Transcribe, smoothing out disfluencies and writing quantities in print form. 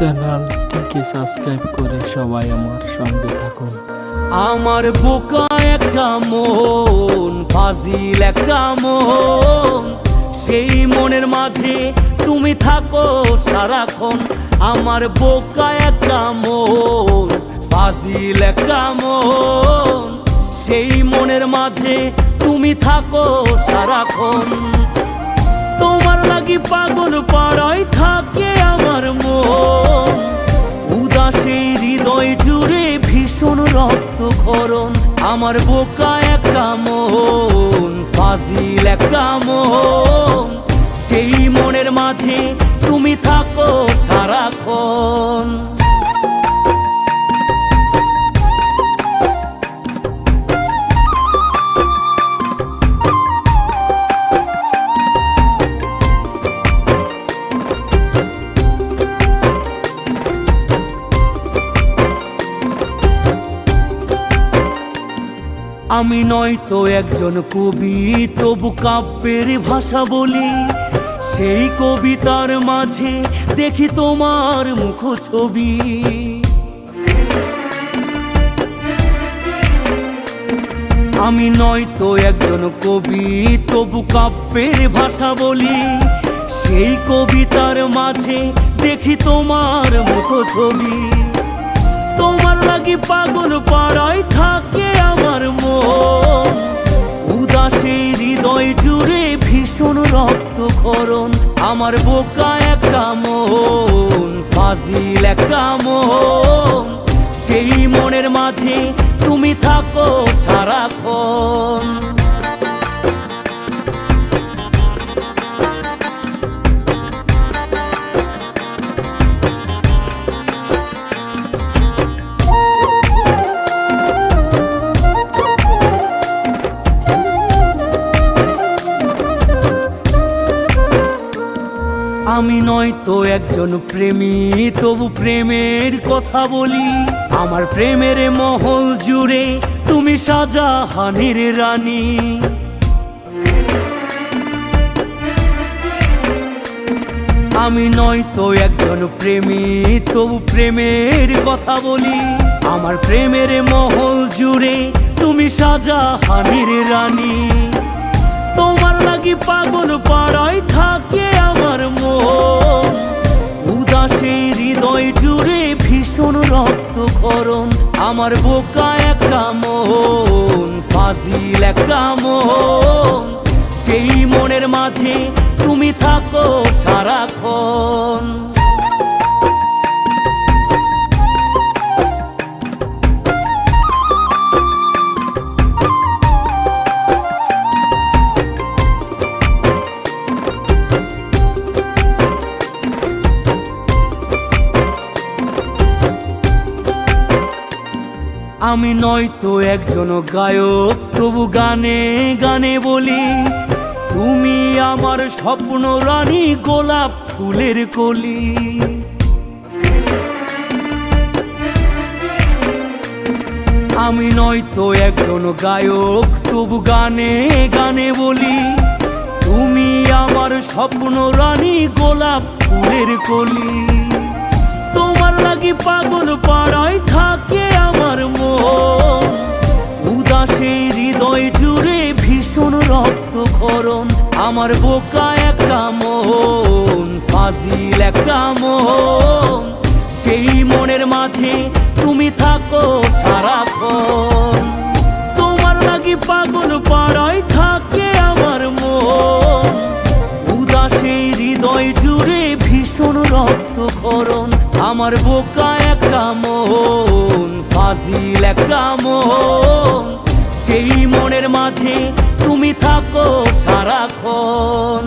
চ্যানেলটিকে সাবস্ক্রাইব করে সবাই আমার সঙ্গে থাকুন। আমার বোকা একটা মন, ফাজিল একটা মন, সেই মনের মাঝে তুমি থাকো সারাক্ষণ। আমার বোকা একটা মন, ফাজিল একটা মন, সেই মনের মাঝে তুমি থাকো সারাক্ষণ। তোমার লাগি পাগল পাড়ায় থাকে আমার মন, উদাসে হৃদয় জুড়ে ভীষণ রক্তক্ষরণ। আমার বোকা একটা মন, ফাজিল একটা মন, সেই মনের মাঝে তুমি থাকো সারাক্ষণ। আমি নয়তো একজন কবি, তবু কাব্যের ভাষা বলি। সেই কবিতার মাঝে দেখি তোমার মুখ ছবি। আমি নয়তো একজন কবি, তবু কাব্যের ভাষা বলি। সেই কবিতার মাঝে দেখি তোমার মুখ ছবি। তোমার লাগি পাগল পাড়ায় থাকে আমার মন, উদাসে হৃদয় জুড়ে ভীষণ রক্তক্ষরণ। আমার বোকা একটা মন, ফাজিল একটা মন, সেই মনের মাঝে তুমি থাকো সারাক্ষণ। আমি নয়তো একজন প্রেমী, তবু প্রেমের কথা বলি। আমার প্রেমের মহল জুড়ে তুমি শাহজাহানের রানী। আমি নয়তো একজন প্রেমী, তবু প্রেমের কথা বলি। আমার প্রেমের মহল জুড়ে তুমি শাহজাহানের রানী। তোমার লাগি পাগল পাড়ায় থাকে আমার মন, উদাসে হৃদয় জুড়ে ভীষণ রক্তক্ষরণ। আমার বোকা একটা মন, ফাজিল একটা মন, সেই মনের মাঝে তুমি থাকো সারাক্ষণ। আমি নয়তো একজন গায়ক, তবু গানে গানে বলি। তুমি আমার স্বপ্ন রানী, গোলাপ ফুলের কলি। আমি নয়তো একজন গায়ক, তবু গানে গানে বলি। তুমি আমার স্বপ্ন রানী, গোলাপ ফুলের কলি। তোমার লাগি পাগল পাড়ায় থাকে আমার মন, উদাসে হৃদয় জুড়ে ভীষণ রক্তক্ষরণ। আমার বোকা একটা মন, ফাজিল একটা মন, সেই মনের মাঝে তুমি থাকো সারাক্ষণ। তোমার লাগি পাগল পাড়ায় থাকে আমার মন, উদাসে হৃদয় জুড়ে ভীষণ রক্তক্ষরণ। আমার বোকা একটা মন, ফাজিল একটা মন, সেই মনের মাঝে তুমি থাকো সারাক্ষণ।